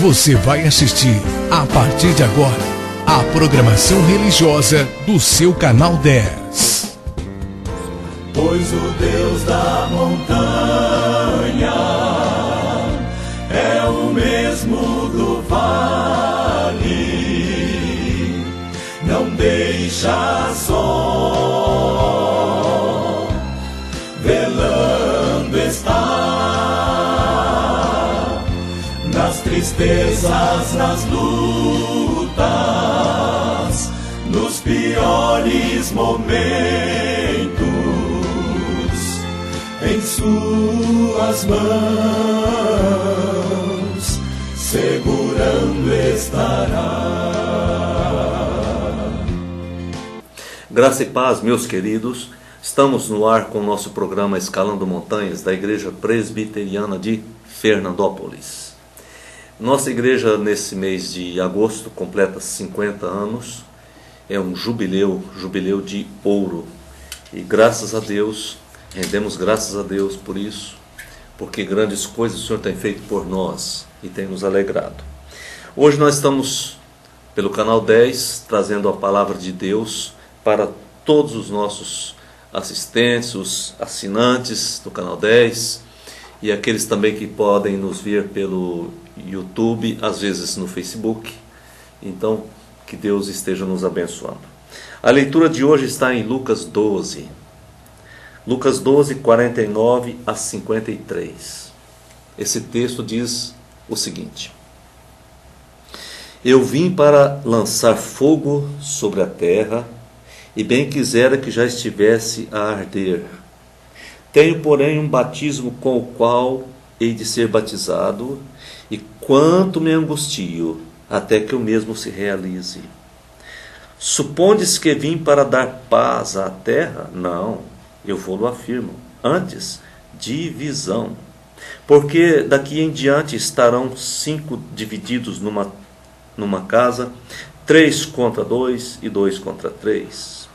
Você vai assistir, a partir de agora, a programação religiosa do seu canal 10. Pois o Deus da montanha é o mesmo do vale, não deixa só, velando está, nas tristezas, nas lutas, nos piores momentos, em suas mãos segurando estará. Graça e paz, meus queridos. Estamos no ar com o nosso programa Escalando Montanhas da Igreja Presbiteriana de Fernandópolis. Nossa igreja, nesse mês de agosto, completa 50 anos. É um jubileu de ouro. E graças a Deus, rendemos graças a Deus por isso, porque grandes coisas o Senhor tem feito por nós e tem nos alegrado. Hoje nós estamos, pelo canal 10, trazendo a palavra de Deus para todos os nossos assistentes, os assinantes do canal 10 e aqueles também que podem nos ver pelo YouTube, às vezes no Facebook. Então, que Deus esteja nos abençoando. A leitura de hoje está em Lucas 12. Lucas 12, 49 a 53. Esse texto diz o seguinte: Eu vim para lançar fogo sobre a terra, e bem quisera que já estivesse a arder. Tenho, porém, um batismo com o qual hei de ser batizado, e quanto me angustio, até que o mesmo se realize. Supondes que vim para dar paz à terra? Não, eu vou-lo afirmo. Antes, divisão. Porque daqui em diante estarão 5 divididos numa casa, 3 contra 2 e 2 contra 3.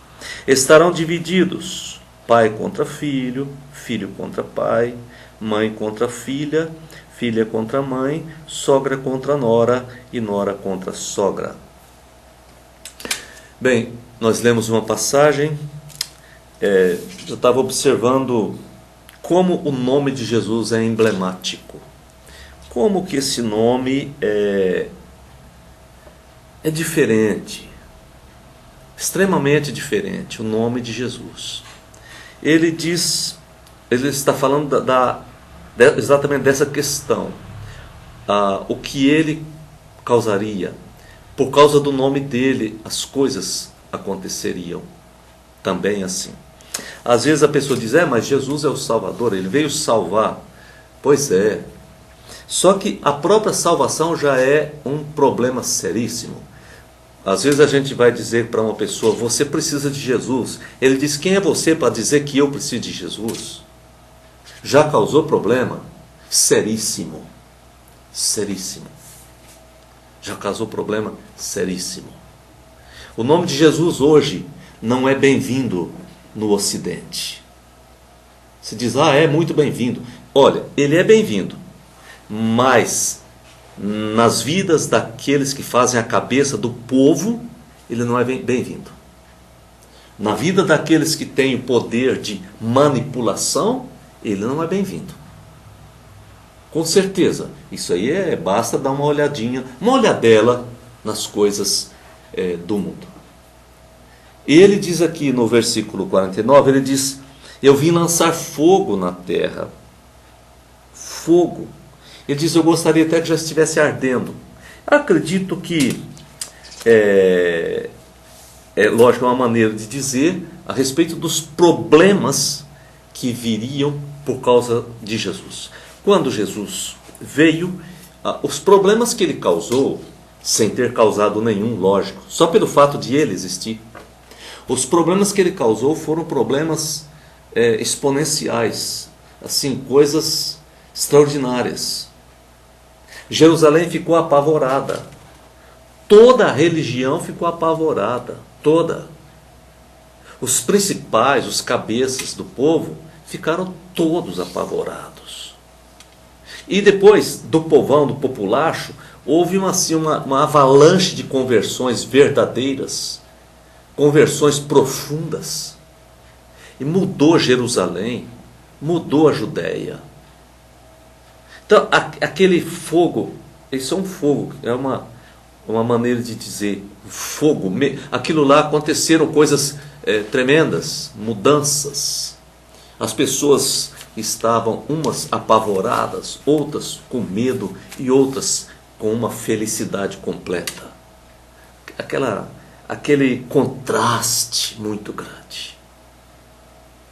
Estarão divididos, pai contra filho, filho contra pai, mãe contra filha, filha contra mãe, sogra contra nora e nora contra sogra. Bem, nós lemos uma passagem, eu estava observando como o nome de Jesus é emblemático. Como que esse nome é diferente, extremamente diferente, o nome de Jesus. Ele está falando exatamente dessa questão, o que ele causaria. Por causa do nome dele, as coisas aconteceriam também assim. Às vezes a pessoa diz, mas Jesus é o Salvador, ele veio salvar. Pois é, só que a própria salvação já é um problema seríssimo. Às vezes a gente vai dizer para uma pessoa, você precisa de Jesus. Ele diz, quem é você para dizer que eu preciso de Jesus? Já causou problema? Seríssimo. Seríssimo. Já causou problema seríssimo. O nome de Jesus hoje não é bem-vindo no Ocidente. Se diz, é muito bem-vindo. Olha, ele é bem-vindo, mas nas vidas daqueles que fazem a cabeça do povo, ele não é bem-vindo. Na vida daqueles que têm o poder de manipulação, ele não é bem-vindo. Com certeza, isso aí basta dar uma olhadela nas coisas do mundo. Ele diz aqui no versículo 49, ele diz, eu vim lançar fogo na terra. Fogo. Ele diz, eu gostaria até que já estivesse ardendo. Acredito que lógico, é uma maneira de dizer a respeito dos problemas que viriam por causa de Jesus. Quando Jesus veio, os problemas que ele causou, sem ter causado nenhum, lógico, só pelo fato de ele existir, os problemas que ele causou foram problemas exponenciais, assim, coisas extraordinárias. Jerusalém ficou apavorada. Toda a religião ficou apavorada. Toda. Os principais, os cabeças do povo, ficaram todos apavorados. E depois do povão, do populacho, houve uma avalanche de conversões verdadeiras, conversões profundas, e mudou Jerusalém, mudou a Judéia. Então, aquele fogo, isso é um fogo, é uma maneira de dizer, fogo, aquilo lá aconteceram coisas tremendas, mudanças. As pessoas estavam umas apavoradas, outras com medo e outras com uma felicidade completa. Aquele contraste muito grande.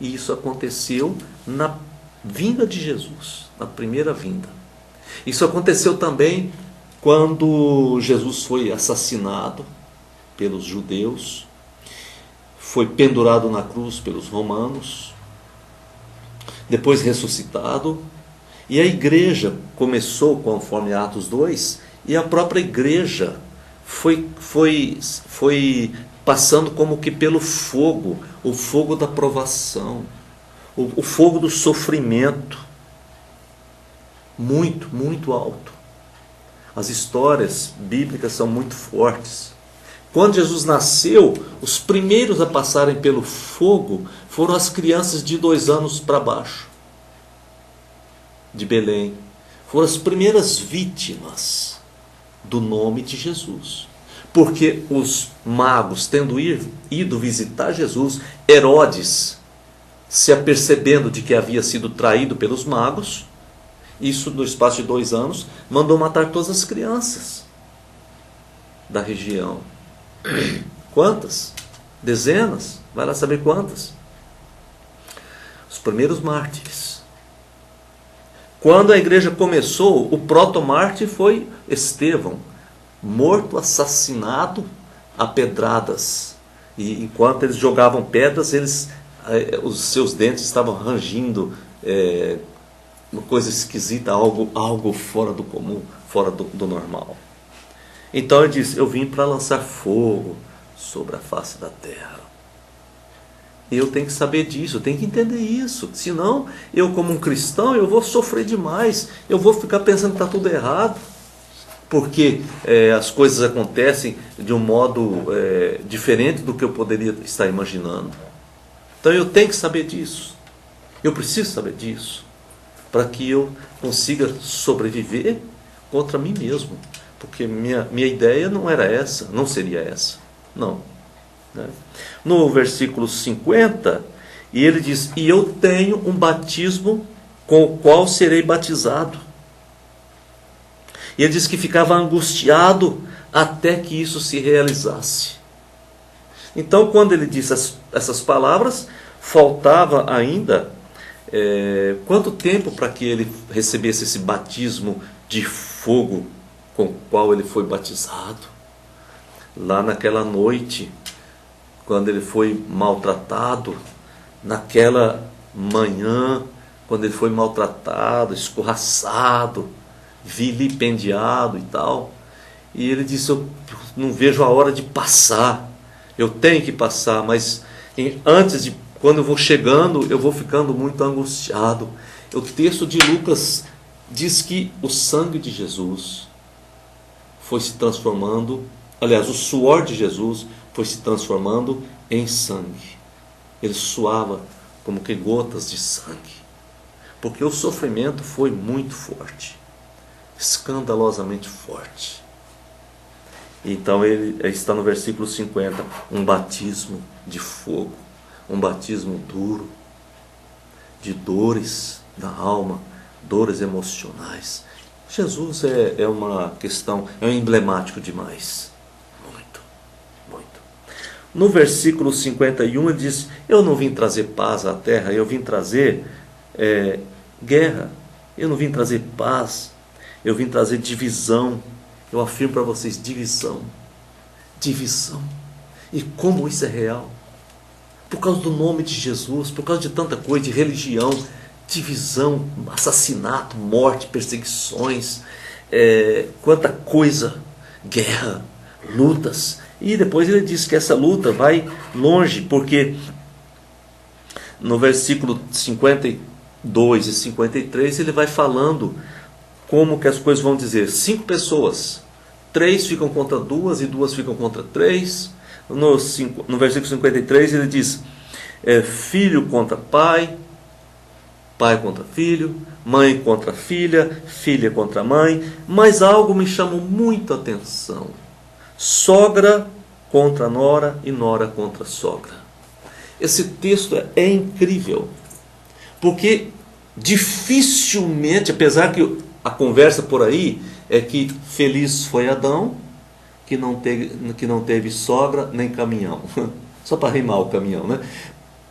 E isso aconteceu na vinda de Jesus, na primeira vinda. Isso aconteceu também quando Jesus foi assassinado pelos judeus, foi pendurado na cruz pelos romanos, depois ressuscitado, e a igreja começou, conforme Atos 2, e a própria igreja foi passando como que pelo fogo, o fogo da provação, o fogo do sofrimento, muito, muito alto. As histórias bíblicas são muito fortes. Quando Jesus nasceu, os primeiros a passarem pelo fogo foram as crianças de 2 anos para baixo, de Belém. Foram as primeiras vítimas do nome de Jesus. Porque os magos, tendo ido visitar Jesus, Herodes, se apercebendo de que havia sido traído pelos magos, isso no espaço de 2 anos, mandou matar todas as crianças da região. Quantas? Dezenas? Vai lá saber quantas. Os primeiros mártires. Quando a igreja começou, o proto-mártir foi Estevão, morto, assassinado a pedradas. E enquanto eles jogavam pedras, os seus dentes estavam rangindo, uma coisa esquisita, algo fora do comum, fora do normal. Então ele diz: eu vim para lançar fogo sobre a face da terra. E eu tenho que saber disso, eu tenho que entender isso. Senão, eu como um cristão, eu vou sofrer demais. Eu vou ficar pensando que está tudo errado. Porque as coisas acontecem de um modo diferente do que eu poderia estar imaginando. Então eu tenho que saber disso. Eu preciso saber disso. Para que eu consiga sobreviver contra mim mesmo. Porque minha ideia não era essa, não seria essa. Não. Né? No versículo 50, e ele diz: e eu tenho um batismo com o qual serei batizado. E ele diz que ficava angustiado até que isso se realizasse. Então, quando ele disse essas palavras, faltava ainda quanto tempo para que ele recebesse esse batismo de fogo com o qual ele foi batizado? Lá naquela noite, quando ele foi maltratado, naquela manhã, quando ele foi maltratado, escorraçado, vilipendiado e tal, e ele disse: eu não vejo a hora de passar, eu tenho que passar, mas quando eu vou chegando, eu vou ficando muito angustiado. O texto de Lucas diz que o sangue de Jesus foi se transformando, aliás, o suor de Jesus foi se transformando em sangue. Ele suava como que gotas de sangue, porque o sofrimento foi muito forte, escandalosamente forte. Então ele está no versículo 50, um batismo de fogo, um batismo duro, de dores da alma, dores emocionais. Jesus é uma questão, é emblemático demais. Muito, muito. No versículo 51 ele diz: eu não vim trazer paz à terra, eu vim trazer guerra. Eu não vim trazer paz, eu vim trazer divisão. Eu afirmo para vocês: divisão. Divisão. E como isso é real? Por causa do nome de Jesus, por causa de tanta coisa, de religião, divisão, assassinato, morte, perseguições, quanta coisa, guerra, lutas. E depois ele diz que essa luta vai longe, porque no versículo 52 e 53 ele vai falando como que as coisas vão dizer. 5 pessoas, 3 ficam contra 2 e 2 ficam contra 3. No versículo 53 ele diz, filho contra pai, pai contra filho, mãe contra filha, filha contra mãe. Mas algo me chamou muito a atenção. Sogra contra nora e nora contra sogra. Esse texto é incrível, porque dificilmente, apesar que a conversa por aí é que feliz foi Adão, que não teve sogra nem caminhão. Só para rimar o caminhão, né?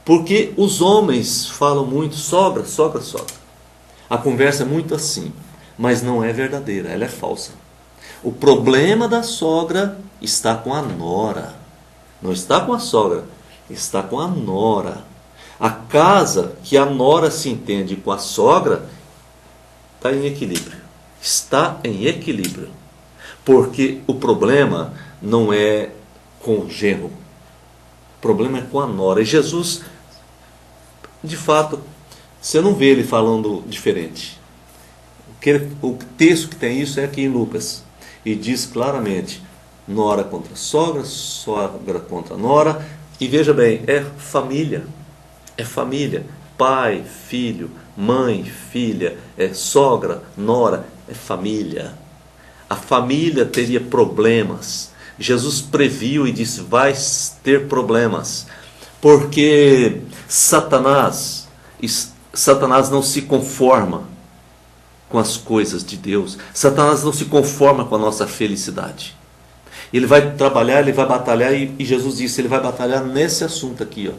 Porque os homens falam muito sogra, sogra, sogra. A conversa é muito assim, mas não é verdadeira, ela é falsa. O problema da sogra está com a nora. Não está com a sogra, está com a nora. A casa que a nora se entende com a sogra está em equilíbrio. Está em equilíbrio. Porque o problema não é com o genro. O problema é com a nora. E Jesus, de fato, você não vê ele falando diferente. O texto que tem isso é aqui em Lucas. E diz claramente, nora contra sogra, sogra contra nora. E veja bem, é família. É família. Pai, filho, mãe, filha, sogra, nora. É família. A família teria problemas. Jesus previu e disse, vai ter problemas. Porque Satanás não se conforma com as coisas de Deus. Satanás não se conforma com a nossa felicidade. Ele vai trabalhar, ele vai batalhar, e Jesus disse, ele vai batalhar nesse assunto aqui, ó.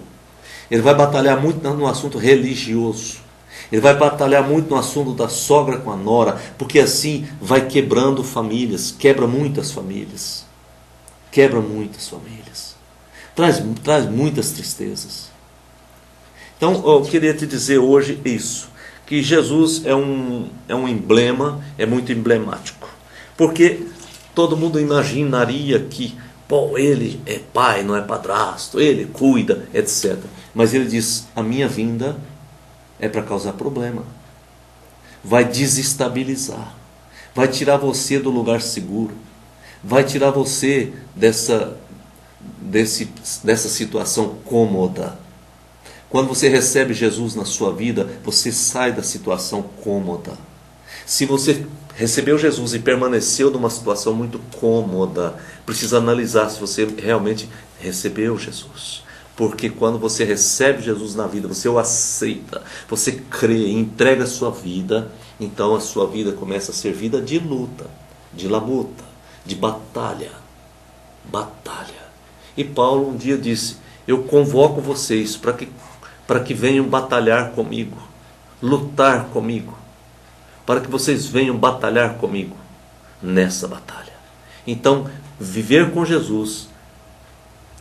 Ele vai batalhar muito no assunto religioso. Ele vai batalhar muito no assunto da sogra com a nora, porque assim vai quebrando famílias, quebra muitas famílias. Quebra muitas famílias. Traz muitas tristezas. Então, eu queria te dizer hoje isso, que Jesus é um emblema, é muito emblemático. Porque todo mundo imaginaria que, ele é pai, não é padrasto, ele cuida, etc. Mas ele diz, a minha vinda é para causar problema. Vai desestabilizar. Vai tirar você do lugar seguro. Vai tirar você dessa situação cômoda. Quando você recebe Jesus na sua vida, você sai da situação cômoda. Se você recebeu Jesus e permaneceu numa situação muito cômoda, precisa analisar se você realmente recebeu Jesus. Porque quando você recebe Jesus na vida, você o aceita, você crê, entrega a sua vida, então a sua vida começa a ser vida de luta, de labuta, de batalha. Batalha. E Paulo um dia disse, eu convoco vocês para que venham batalhar comigo, lutar comigo, para que vocês venham batalhar comigo nessa batalha. Então, viver com Jesus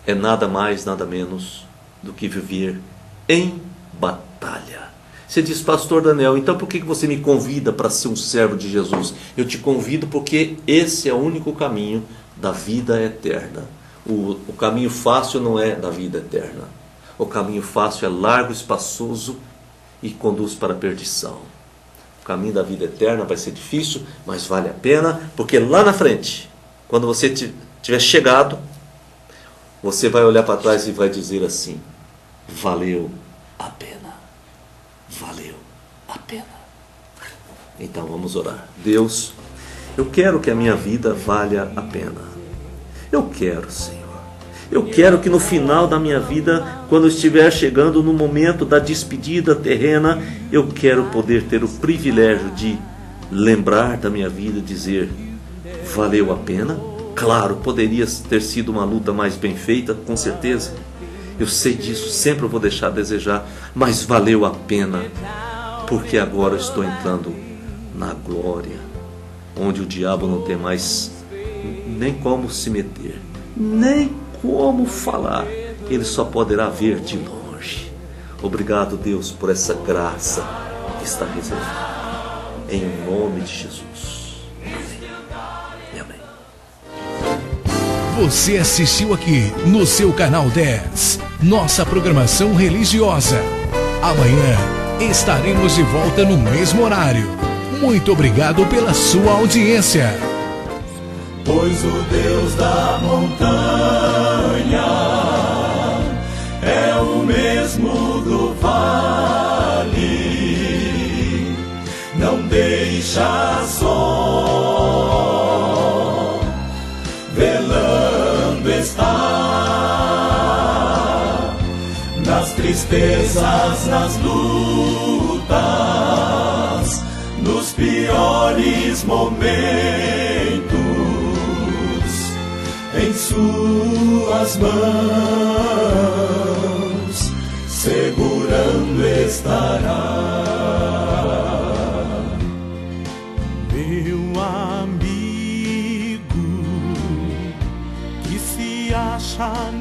é nada mais, nada menos do que viver em batalha. Você diz, pastor Daniel, então por que você me convida para ser um servo de Jesus? Eu te convido porque esse é o único caminho da vida eterna. O caminho fácil não é da vida eterna. O caminho fácil é largo, espaçoso e conduz para a perdição. O caminho da vida eterna vai ser difícil, mas vale a pena, porque lá na frente, quando você tiver chegado, você vai olhar para trás e vai dizer assim, valeu a pena. Valeu a pena. Então vamos orar. Deus, eu quero que a minha vida valha a pena. Eu quero, Senhor. Eu quero que no final da minha vida, quando eu estiver chegando no momento da despedida terrena, eu quero poder ter o privilégio de lembrar da minha vida e dizer, valeu a pena? Claro, poderia ter sido uma luta mais bem feita, com certeza. Eu sei disso, sempre eu vou deixar a desejar, mas valeu a pena, porque agora eu estou entrando na glória, onde o diabo não tem mais nem como se meter, nem como falar, ele só poderá ver de longe. Obrigado, Deus, por essa graça que está reservada, em nome de Jesus. Amém. Amém. Você assistiu aqui no seu canal 10, nossa programação religiosa. Amanhã estaremos de volta no mesmo horário. Muito obrigado pela sua audiência. Pois o Deus da montanha é o mesmo do vale, não deixa só, velando está, nas tristezas, nas lutas, nos piores momentos. Em suas mãos, segurando estará. Meu amigo, que se acha